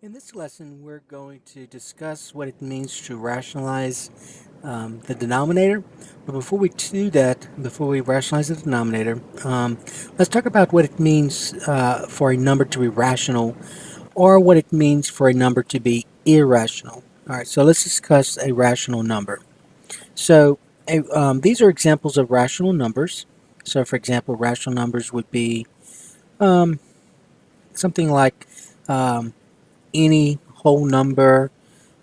In this lesson, we're going to discuss what it means to rationalize the denominator. But before we do that, before we rationalize the denominator, let's talk about what it means for a number to be rational or what it means for a number to be irrational. All right, so let's discuss a rational number. So these are examples of rational numbers. So, for example, rational numbers would be um, something like um, any whole number,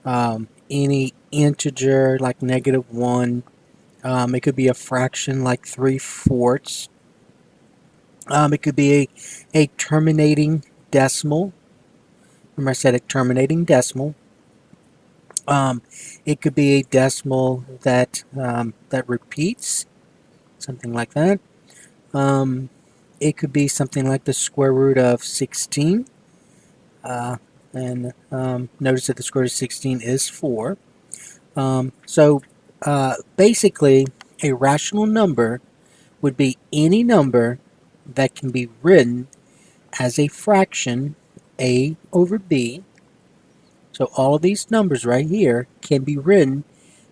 any integer like -1. It could be a fraction like 3/4. It could be a terminating decimal. Remember I said a terminating decimal. Um, it could be a decimal that repeats, something like that. Um, it could be something like the square root of 16. And notice that the square root of 16 is 4. So basically, a rational number would be any number that can be written as a fraction a over b. So all of these numbers right here can be written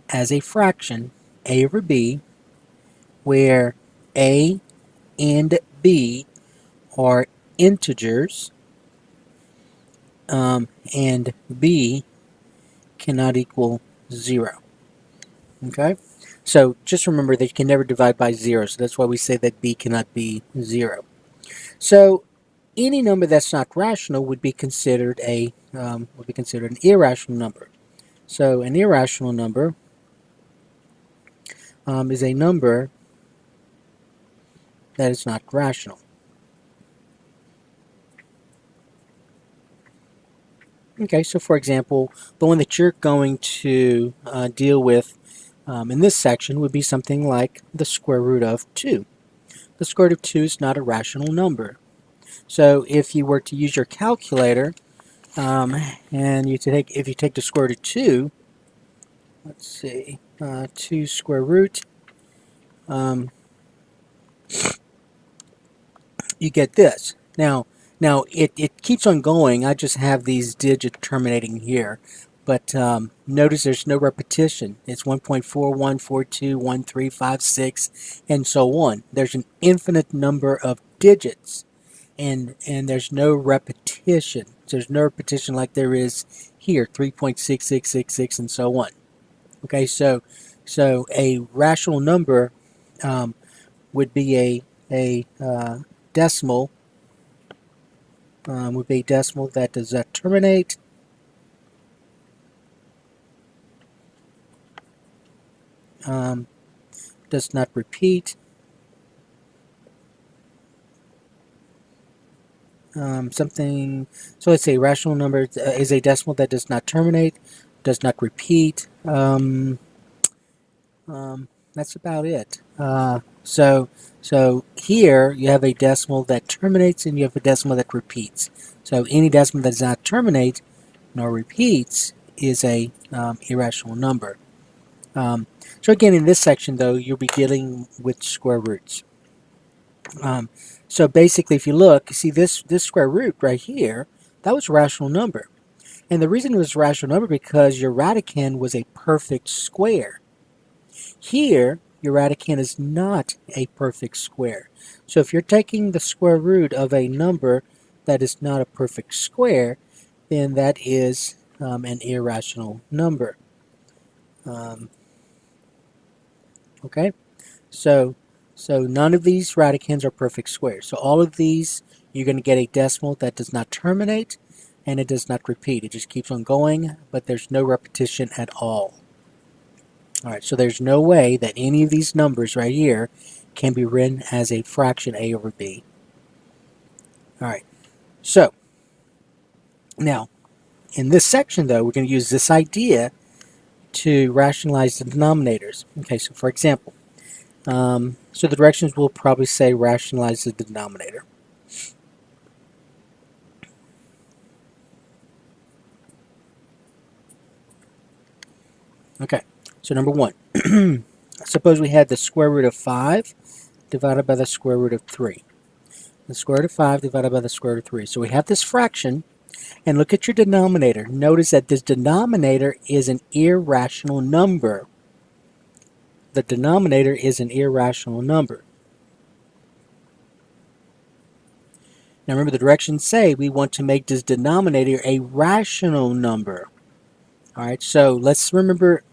as a fraction a over b, where a and b are integers, and b cannot equal 0. Okay? So just remember that you can never divide by 0, so that's why we say that b cannot be 0. So any number that's not rational would be considered an irrational number. So an irrational number is a number that is not rational. Okay, so for example, the one that you're going to deal with in this section would be something like the square root of 2. The square root of 2 is not a rational number. So if you were to use your calculator, and if you take the square root of 2, let's see, 2 square root, you get this. Now it keeps on going. I just have these digits terminating here. But notice there's no repetition. It's 1.41421356 and so on. There's an infinite number of digits, and there's no repetition. There's no repetition like there is here, 3.6666 and so on. Okay, so a rational number would be a decimal would be a decimal that does not terminate, does not repeat, something. So let's say rational number is a decimal that does not terminate, does not repeat. That's about it. So here you have a decimal that terminates and you have a decimal that repeats. So any decimal that does not terminate nor repeats is a irrational number. So again, in this section though, you'll be dealing with square roots. So basically, if you look, see this square root right here, that was a rational number. And the reason it was a rational number because your radicand was a perfect square. Here, your radicand is not a perfect square. So if you're taking the square root of a number that is not a perfect square, then that is an irrational number. Okay, so none of these radicands are perfect squares. So all of these, you're going to get a decimal that does not terminate and it does not repeat. It just keeps on going, but there's no repetition at all. All right, so there's no way that any of these numbers right here can be written as a fraction a over b. All right, so now in this section though, we're going to use this idea to rationalize the denominators. Okay, so for example, so the directions will probably say rationalize the denominator. Okay, so number one, suppose we had the square root of 5 divided by the square root of 3. The square root of 5 divided by the square root of 3. So we have this fraction, and look at your denominator. Notice that this denominator is an irrational number. The denominator is an irrational number. Now remember, the directions say we want to make this denominator a rational number. Alright, so let's remember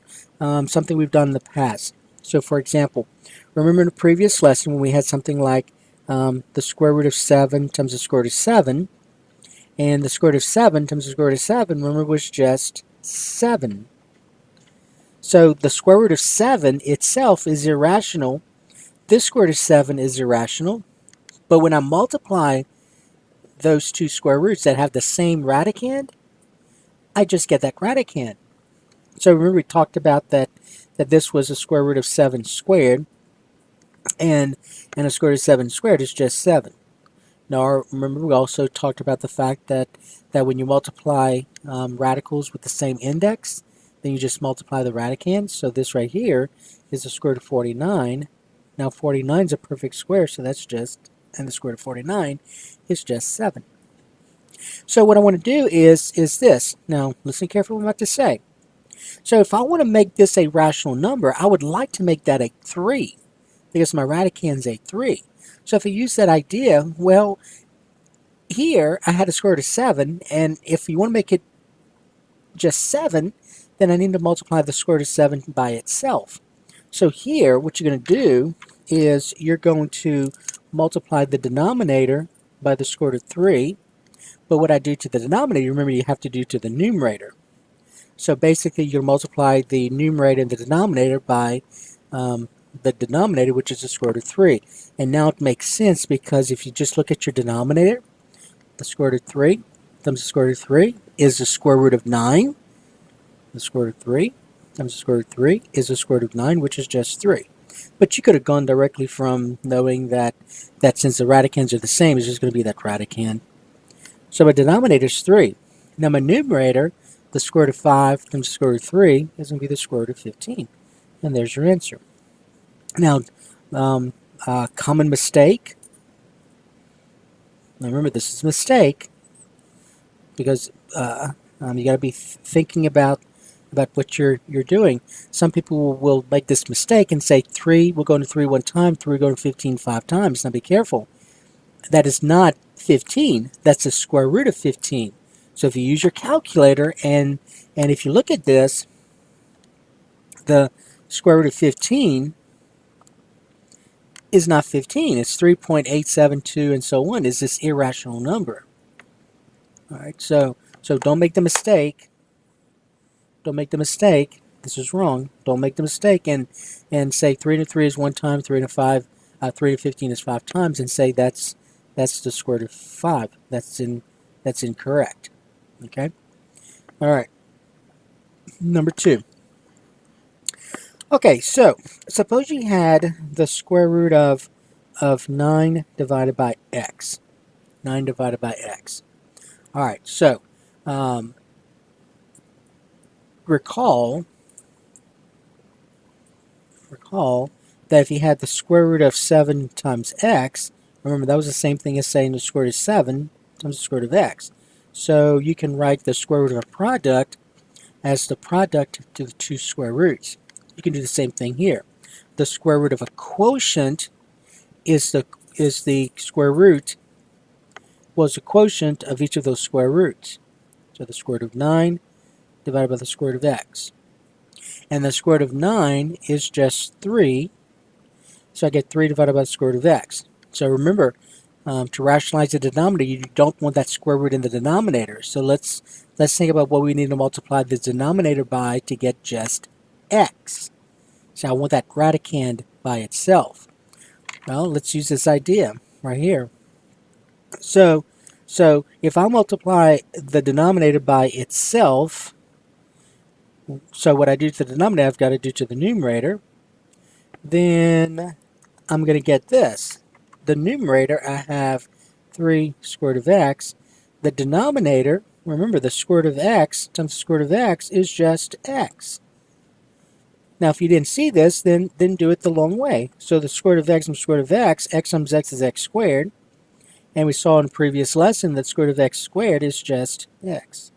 something we've done in the past. So for example, remember in the previous lesson when we had something like the square root of 7 times the square root of 7, and the square root of 7 times the square root of 7, remember, was just 7. So the square root of 7 itself is irrational. This square root of 7 is irrational. But when I multiply those two square roots that have the same radicand, I just get that radicand. So remember we talked about that this was a square root of 7 squared, and a square root of 7 squared is just 7. Now remember we also talked about the fact that when you multiply radicals with the same index, then you just multiply the radicands. So this right here is the square root of 49. Now 49 is a perfect square, so that's just, and the square root of 49 is just 7. So what I want to do is this. Now listen carefully what I'm about to say. So if I want to make this a rational number, I would like to make that a 3, because my radicand is a 3. So if I use that idea, well, here I had a square root of 7, and if you want to make it just 7, then I need to multiply the square root of 7 by itself. So here, what you're going to do is you're going to multiply the denominator by the square root of 3. But what I do to the denominator, remember, you have to do to the numerator. So basically, you'll multiply the numerator and the denominator by the denominator, which is the square root of 3. And now it makes sense, because if you just look at your denominator, the square root of 3 times the square root of 3 is the square root of 9. The square root of 3 times the square root of 3 is the square root of 9, which is just 3. But you could have gone directly from knowing that since the radicands are the same, it's just going to be that radicand. So my denominator is 3. Now my numerator, the square root of 5 times the square root of 3, is going to be the square root of 15. And there's your answer. Now, common mistake. Now remember, this is a mistake, because you got to be thinking about what you're doing. Some people will make this mistake and say 3 will go into 3 one time, 3 will go into 15 5 times. Now be careful. That is not 15. That's the square root of 15. So if you use your calculator and if you look at this, the square root of 15 is not 15. It's 3.872 and so on. Is this irrational number? All right. So don't make the mistake. Don't make the mistake. This is wrong. Don't make the mistake and say 3 into 3 is 1 time, 3 into 5, 3 into 15 is 5 times, and say that's the square root of 5. That's incorrect. Okay. All right. Number 2. Okay, so suppose you had the square root of 9 divided by x. 9 divided by x. All right. So recall that if you had the square root of 7 times x, remember that was the same thing as saying the square root of 7 times the square root of x. So you can write the square root of a product as the product to the two square roots. You can do the same thing here. The square root of a quotient is the square root, was the quotient of each of those square roots. So the square root of 9 divided by the square root of x. And the square root of 9 is just 3. So I get 3 divided by the square root of x. So remember, to rationalize the denominator, you don't want that square root in the denominator. So let's think about what we need to multiply the denominator by to get just x. So I want that radicand by itself. Well, let's use this idea right here. So if I multiply the denominator by itself, so what I do to the denominator, I've got to do to the numerator, then I'm going to get this. The numerator, I have 3 square root of x. The denominator, remember the square root of x times the square root of x is just x. Now if you didn't see this, then do it the long way. So the square root of x times the square root of x times x is x squared. And we saw in the previous lesson that square root of x squared is just x.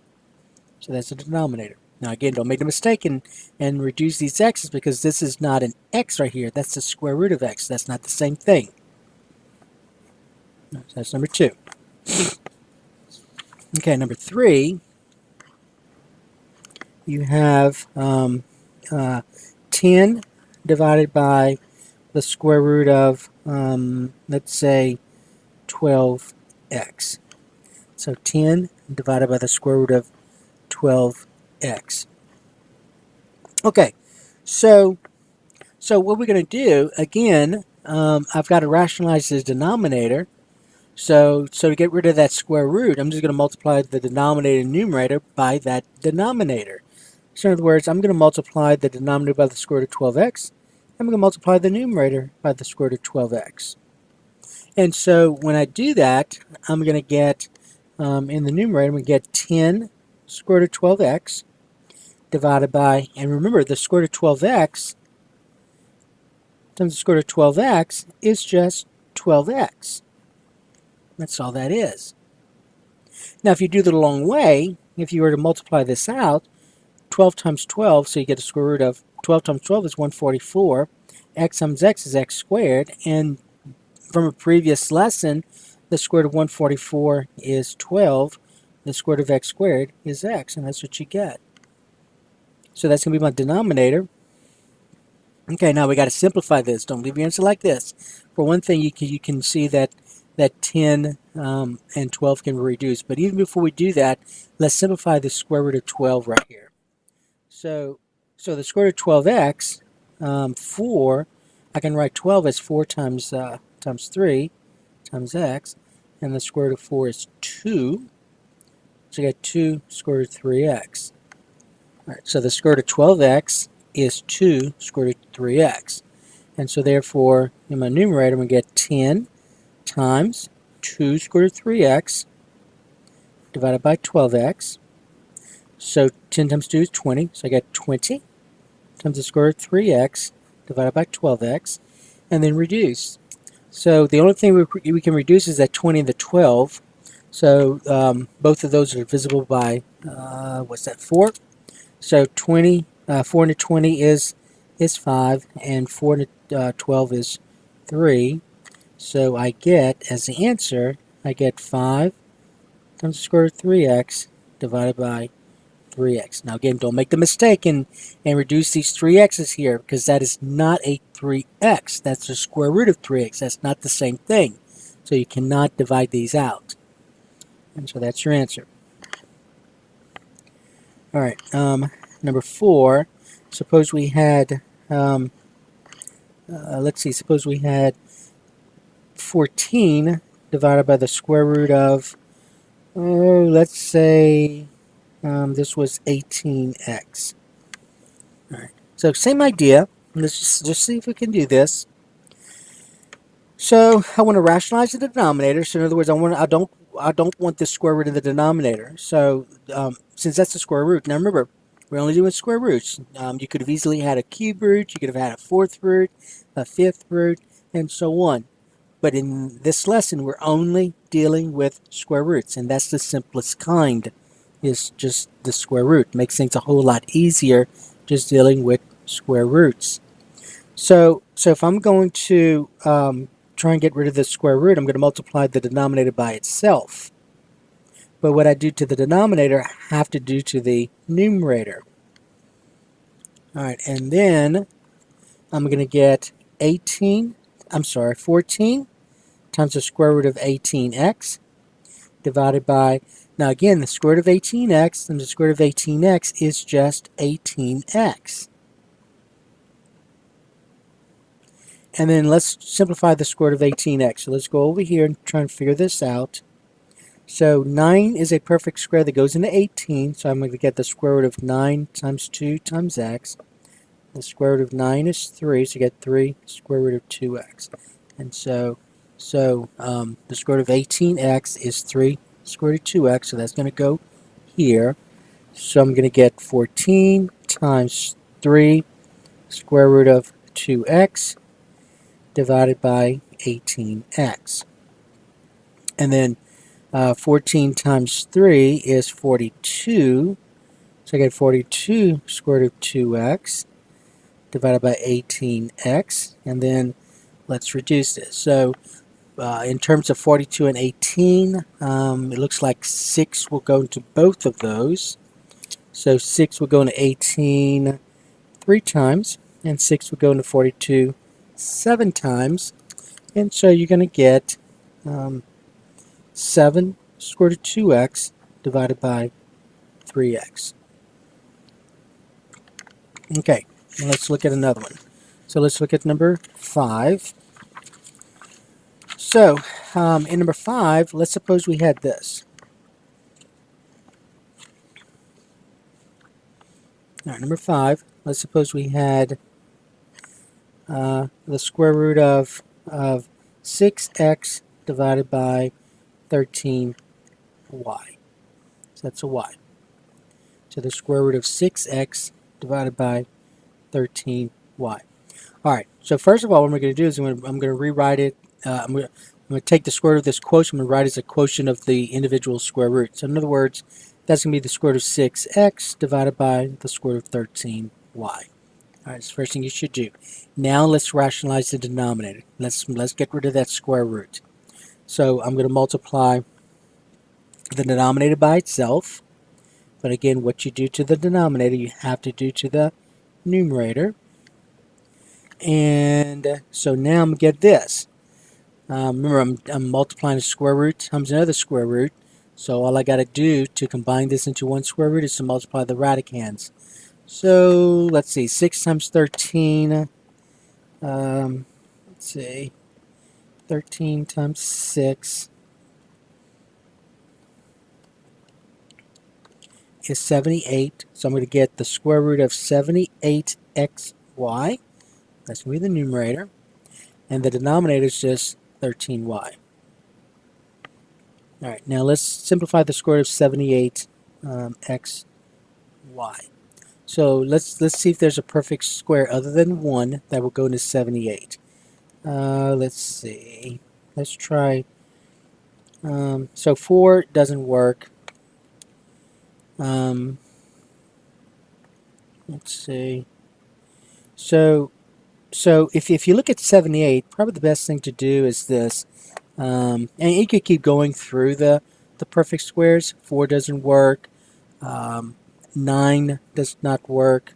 So that's the denominator. Now again, don't make the mistake and reduce these x's, because this is not an x right here. That's the square root of x. That's not the same thing. So that's number 2. Okay, number 3, you have 10 divided by the square root of, let's say, 12x. So 10 divided by the square root of 12x. Okay, so what we're going to do, again, I've got to rationalize the denominator. So to get rid of that square root, I'm just going to multiply the denominator and numerator by that denominator. So in other words, I'm going to multiply the denominator by the square root of 12x. I'm going to multiply the numerator by the square root of 12x. And so when I do that, I'm going to get, in the numerator, I'm going to get 10 square root of 12x divided by, and remember, the square root of 12x times the square root of 12x is just 12x. That's all that is. Now, if you do the long way, if you were to multiply this out, 12 times 12, so you get the square root of 12 times 12 is 144. X times x is x squared. And from a previous lesson, the square root of 144 is 12. The square root of x squared is x, and that's what you get. So that's going to be my denominator. Okay, now we got to simplify this. Don't leave your answer like this. For one thing, you can see that 10 and 12 can be reduced. But even before we do that, let's simplify the square root of 12 right here. So the square root of 12x, 4, I can write 12 as 4 times 3 times x, and the square root of 4 is 2. So you get 2 square root of 3x. All right, so the square root of 12x is 2 square root of 3x. And so therefore, in my numerator, I'm going to get 10 times 2 square root of 3x divided by 12x. So 10 times 2 is 20, so I get 20 times the square root of 3x divided by 12x, and then reduce. So the only thing we can reduce is that 20 and the 12. So both of those are divisible by, what's that, 4? So 20, 4 into 20 is 5, and 4 into 12 is 3. So I get, as the answer, I get 5 times the square root of 3x divided by 3x. Now again, don't make the mistake and reduce these 3x's here, because that is not a 3x. That's the square root of 3x. That's not the same thing. So you cannot divide these out. And so that's your answer. All right, number 4, suppose we had, let's see, suppose we had 14 divided by the square root of, let's say, this was 18x. All right. So same idea. Let's just see if we can do this. So I want to rationalize the denominator. So in other words, I don't want the square root of the denominator. So since that's the square root, now remember, we're only doing square roots. You could have easily had a cube root. You could have had a fourth root, a fifth root, and so on. But in this lesson, we're only dealing with square roots, and that's the simplest kind. Is just the square root. Makes things a whole lot easier just dealing with square roots. So if I'm going to try and get rid of the square root, I'm going to multiply the denominator by itself. But what I do to the denominator, I have to do to the numerator. All right, and then I'm going to get 14 times the square root of 18x divided by, now again, the square root of 18x and the square root of 18x is just 18x. And then let's simplify the square root of 18x. So let's go over here and try and figure this out. So 9 is a perfect square that goes into 18, so I'm going to get the square root of 9 times 2 times x. The square root of 9 is 3, so you get 3 square root of 2x. And so the square root of 18x is 3 square root of 2x, so that's going to go here. So I'm going to get 14 times 3 square root of 2x divided by 18x. And then 14 times 3 is 42. So I get 42 square root of 2x divided by 18x. And then let's reduce this. So in terms of 42 and 18, it looks like 6 will go into both of those. So 6 will go into 18 3 times, and 6 will go into 42 7 times. And so you're going to get 7 square root of 2x divided by 3x. Okay, now let's look at another one. So let's look at number 5. So in number 5, let's suppose we had this. All right, number 5, let's suppose we had the square root of 6x divided by 13y. So that's a y. So the square root of 6x divided by 13y. Alright, so first of all, what I'm going to do is I'm going to rewrite it. I'm going to take the square root of this quotient. I'm going to write it as a quotient of the individual square roots. So in other words, that's going to be the square root of 6x divided by the square root of 13y. Alright, that's the first thing you should do. Now let's rationalize the denominator. Let's get rid of that square root. So I'm going to multiply the denominator by itself. But again, what you do to the denominator, you have to do to the numerator. And so now I'm going to get this. Remember, I'm multiplying a square root times another square root. So all I got to do to combine this into one square root is to multiply the radicands. So let's see, 6 times 13. Let's see, 13 times 6 is 78. So I'm going to get the square root of 78xy. That's going to be the numerator. And the denominator is just 13y. Alright, now let's simplify the square root of 78 xy. So let's see if there's a perfect square other than 1 that will go into 78. Let's see. Let's try. So 4 doesn't work. Let's see. So if you look at 78, probably the best thing to do is this. And you could keep going through the perfect squares. 4 doesn't work. 9 does not work.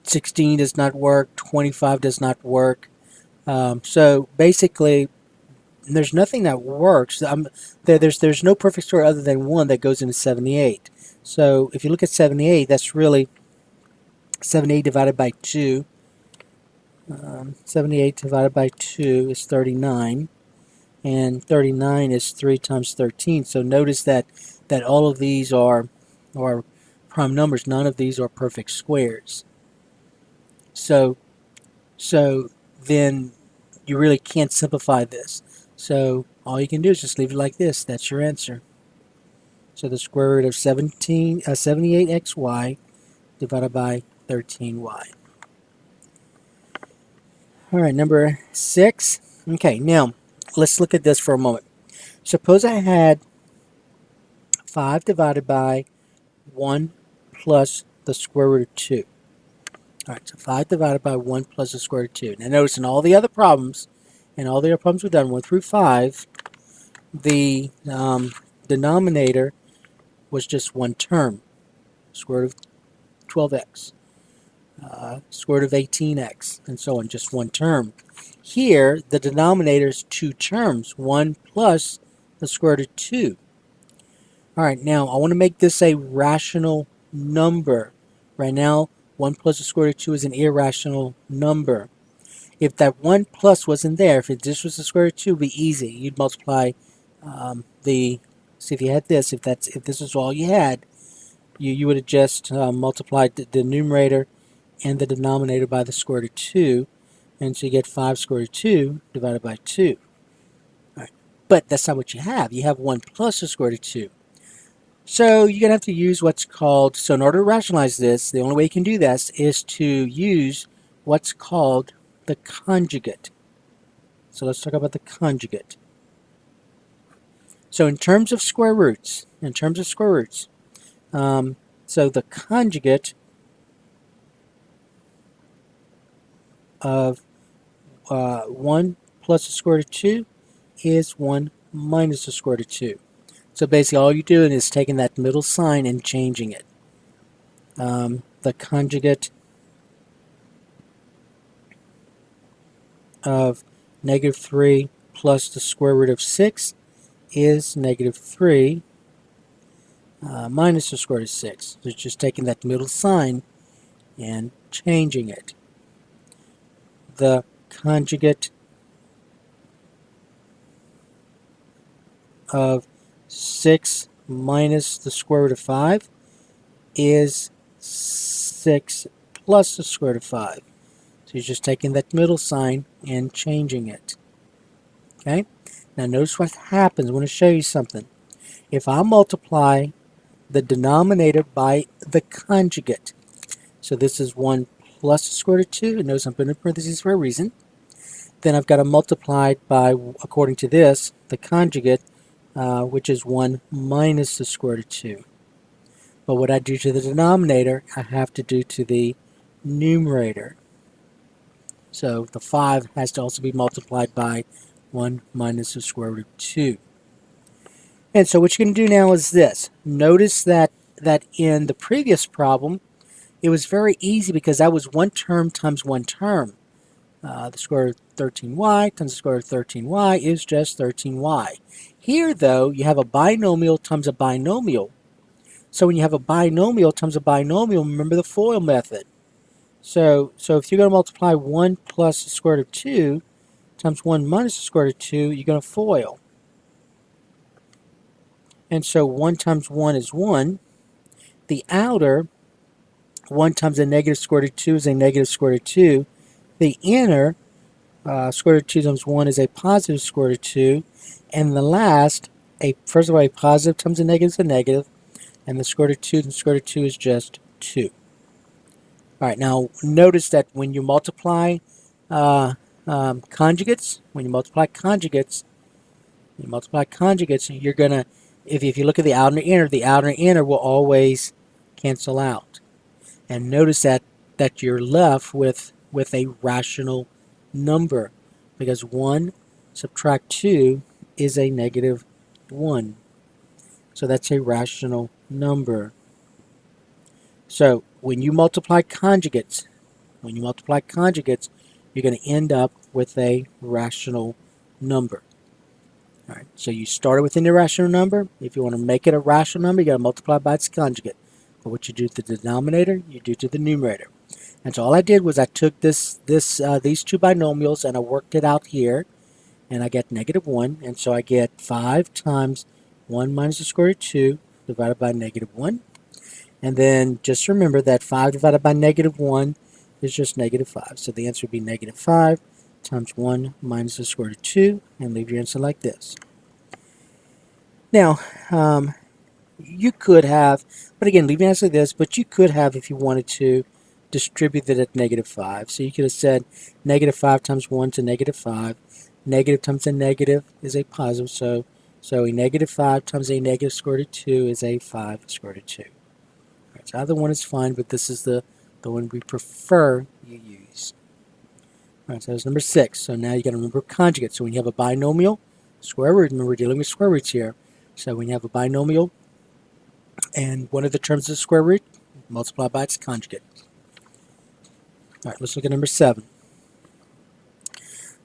16 does not work. 25 does not work. So basically, there's nothing that works. There's no perfect square other than 1 that goes into 78. So if you look at 78, that's really 78 divided by 2. 78 divided by 2 is 39. And 39 is 3 times 13. So notice that all of these are prime numbers. None of these are perfect squares. So then you really can't simplify this. So all you can do is just leave it like this. That's your answer. So the square root of 78xy divided by 13y. Alright, number 6. Okay, now let's look at this for a moment. Suppose I had 5 divided by 1 plus the square root of 2. Alright, so 5 divided by 1 plus the square root of 2. Now notice in all the other problems, we've done 1 through 5, the denominator was just one term. Square root of 12x. Square root of 18x, and so on, just one term. Here, the denominator is 2 terms, 1 plus the square root of 2. Alright, now I want to make this a rational number. Right now, 1 plus the square root of 2 is an irrational number. If that 1 plus wasn't there, if this was the square root of 2, it would be easy. You'd multiply see if you had this, if this was all you had, you would have just multiplied the numerator and the denominator by the square root of 2, and so you get 5 square root of 2 divided by 2. All right. But that's not what you have. You have 1 plus the square root of 2. So you're going to have to use what's called, so in order to rationalize this, the only way you can do this is to use what's called the conjugate. So let's talk about the conjugate. So in terms of square roots, so the conjugate of 1 plus the square root of 2 is 1 minus the square root of 2. So basically all you're doing is taking that middle sign and changing it. The conjugate of negative 3 plus the square root of 6 is negative 3 minus the square root of 6. So it's just taking that middle sign and changing it. The conjugate of 6 minus the square root of 5 is 6 plus the square root of 5. So you're just taking that middle sign and changing it. Okay? Now notice what happens. I want to show you something. If I multiply the denominator by the conjugate, so this is 1 plus the square root of 2, and notice I'm putting in parentheses for a reason, then I've got to multiply it by, according to this, the conjugate, which is 1 minus the square root of 2. But what I do to the denominator, I have to do to the numerator. So the 5 has to also be multiplied by 1 minus the square root of 2. And so what you're going to do now is this. Notice that in the previous problem, it was very easy because that was one term times one term. The square root of 13y times the square root of 13y is just 13y. Here, though, you have a binomial times a binomial. So when you have a binomial times a binomial, remember the FOIL method. So if you're going to multiply 1 plus the square root of 2 times 1 minus the square root of 2, you're going to FOIL. And so 1 times 1 is 1. The outer, 1 times a negative square root of 2 is a negative square root of 2. The inner, square root of 2 times 1 is a positive square root of 2. And the last, first of all, a positive times a negative is a negative. And the square root of 2 times the square root of 2 is just 2. All right, now notice that when you multiply conjugates, you're going to, if you look at the outer and inner will always cancel out. And notice that you're left with a rational number, because 1 subtract 2 is a negative 1. So that's a rational number. So when you multiply conjugates, you're going to end up with a rational number. All right, so you started with an irrational number. If you want to make it a rational number, you got to multiply by its conjugate. But what you do to the denominator, you do to the numerator. And so all I did was I took these two binomials and I worked it out here, and I get negative 1. And so I get 5 times 1 minus the square root of 2 divided by negative 1. And then just remember that 5 divided by negative 1 is just negative 5. So the answer would be negative 5 times 1 minus the square root of 2, and leave your answer like this. Now, you could have, but again, leave your answer like this, but you could have, if you wanted to, distribute it at negative 5. So you could have said negative 5 times 1 to negative 5. Negative times a negative is a positive, so a negative 5 times a negative square root of 2 is a 5 square root of 2. Right, so either one is fine, but this is the one we prefer you use. All right, so that's number 6. So now you got to remember conjugate. So when you have a binomial, square root, remember we're dealing with square roots here. So when you have a binomial and one of the terms is a square root, multiply by its conjugate. All right, let's look at number 7.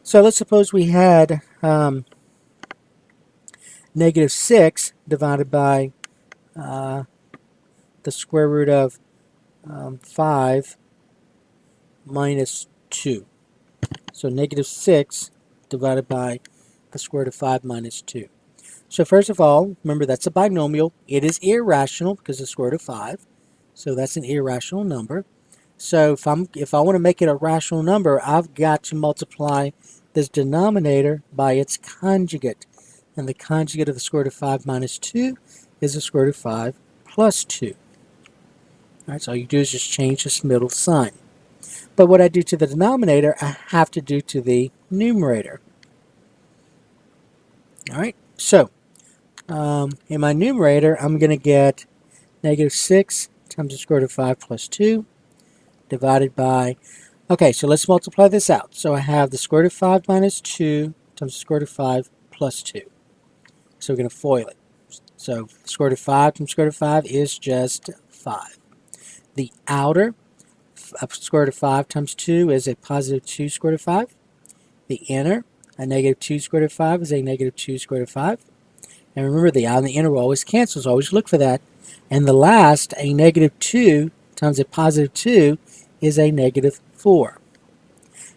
So let's suppose we had negative 6 divided by the square root of 5 minus 2. So negative 6 divided by the square root of 5 minus 2. So first of all, remember that's a binomial. It is irrational because it's the square root of 5. So that's an irrational number. So if I want to make it a rational number, I've got to multiply this denominator by its conjugate. And the conjugate of the square root of 5 minus 2 is the square root of 5 plus 2. All right, so all you do is just change this middle sign. But what I do to the denominator, I have to do to the numerator. All right, so in my numerator, I'm going to get negative 6 times the square root of 5 plus 2 divided by, okay, so let's multiply this out. So I have the square root of 5 minus 2 times the square root of 5 plus 2. So we're going to FOIL it. So square root of 5 times square root of 5 is just 5. The outer square root of 5 times 2 is a positive 2 square root of 5. The inner, a negative 2 square root of 5 is a negative 2 square root of 5. And remember, the out and the inner will always cancel, so always look for that. And the last, a negative 2 times a positive 2 is a negative 4.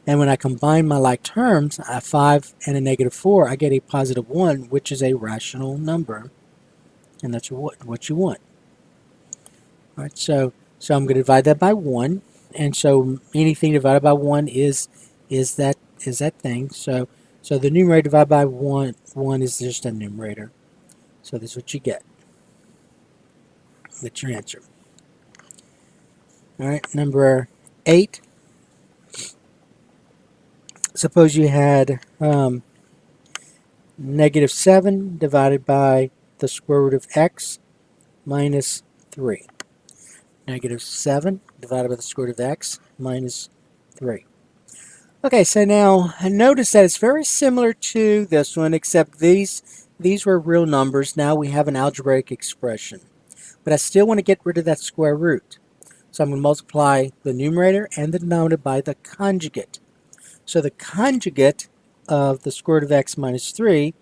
And when I combine my like terms, a 5 and a negative 4, I get a positive 1, which is a rational number. And that's what you want. All right, so I'm going to divide that by 1. And so anything divided by 1 is that thing. So the numerator divided by 1 is just a numerator. So this is what you get. That's your answer. All right, number 8. Suppose you had negative 7 divided by the square root of x minus 3. Negative 7 divided by the square root of x minus 3. Okay, so now notice that it's very similar to this one, except these were real numbers. Now we have an algebraic expression. But I still want to get rid of that square root. So I'm going to multiply the numerator and the denominator by the conjugate. So the conjugate of the square root of x minus 3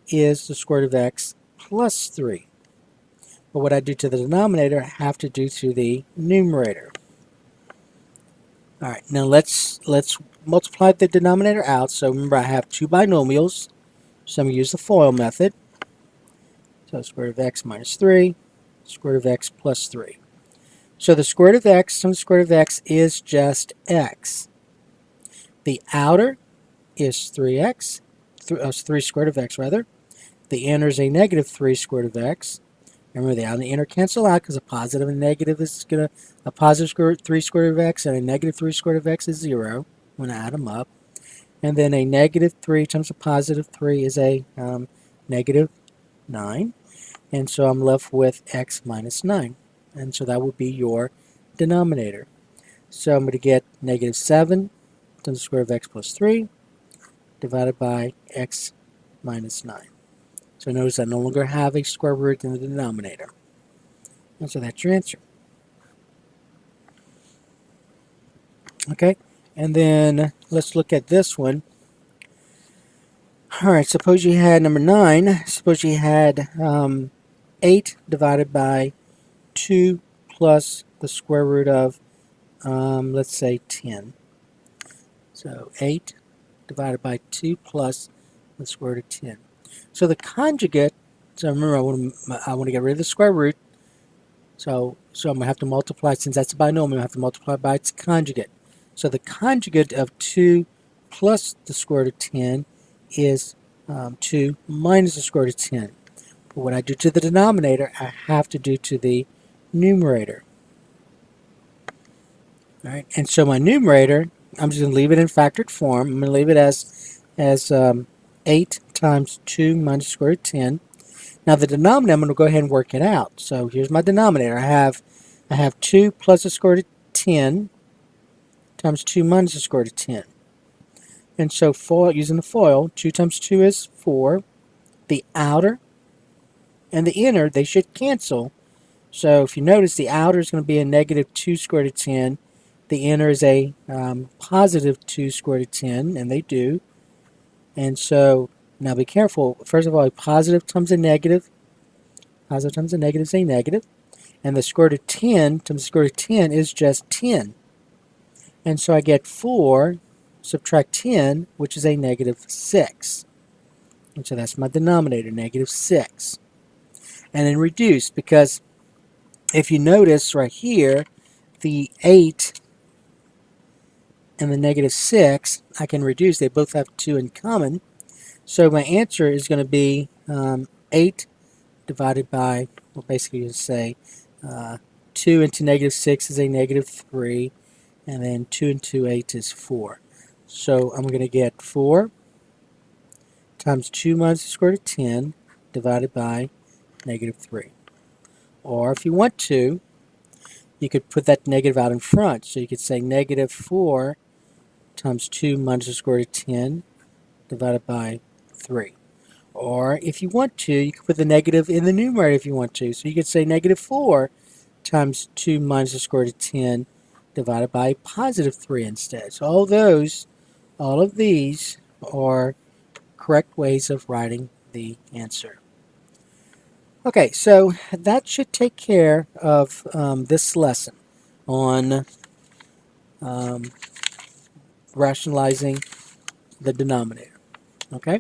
is the square root of x plus 3. But what I do to the denominator, I have to do to the numerator. All right, now let's multiply the denominator out. So remember, I have two binomials, so I'm going to use the FOIL method. So square root of x minus 3, square root of x plus 3. So the square root of x times the square root of x is just x. The outer is 3x, 3 square root of x rather. The inner is a negative 3 square root of x. Remember, the outer and the inner cancel out because a positive and a negative is going to, a positive 3 square root of x and a negative 3 square root of x is 0 when I add them up. And then a negative 3 times a positive 3 is a negative 9. And so I'm left with x minus 9. And so that would be your denominator. So I'm going to get negative 7 times the square root of x plus 3 divided by x minus 9. So notice I no longer have a square root in the denominator. And so that's your answer. Okay, and then let's look at this one. All right, suppose you had number 9. Suppose you had 8 divided by 2 plus the square root of, let's say, 10. So 8 divided by 2 plus the square root of 10. So the conjugate, so remember I want to get rid of the square root. So I'm going to have to multiply, since that's a binomial, I have to multiply by its conjugate. So the conjugate of 2 plus the square root of 10 is 2 minus the square root of 10. But what I do to the denominator, I have to do to the numerator. All right, and so my numerator, I'm just going to leave it in factored form. I'm going to leave it as 8 times 2 minus the square root of 10. Now the denominator, I'm going to go ahead and work it out. So here's my denominator. I have 2 plus the square root of 10 times 2 minus the square root of 10. And so using the FOIL, 2 times 2 is 4. The outer and the inner, they should cancel. So if you notice, the outer is going to be a negative 2 square root of 10. The inner is a positive 2 square root of 10, and they do. And so now be careful. First of all, a positive times a negative. Positive times a negative is a negative. And the square root of 10 times the square root of 10 is just 10. And so I get 4 subtract 10, which is a negative 6. And so that's my denominator, negative 6. And then reduce, because if you notice right here, the 8 and the negative 6, I can reduce. They both have 2 in common. So my answer is going to be 8 divided by, well, basically you say 2 into negative 6 is a negative 3. and then 2 and 2 8 is 4. So I'm going to get 4 times 2 minus the square root of 10 divided by negative 3. Or if you want to, you could put that negative out in front. So you could say negative 4 times 2 minus the square root of 10 divided by 3. Or if you want to, you can put the negative in the numerator if you want to. So you could say negative 4 times 2 minus the square root of 10 divided by positive 3 instead. So all of these are correct ways of writing the answer. Okay, so that should take care of this lesson on rationalizing the denominator. Okay?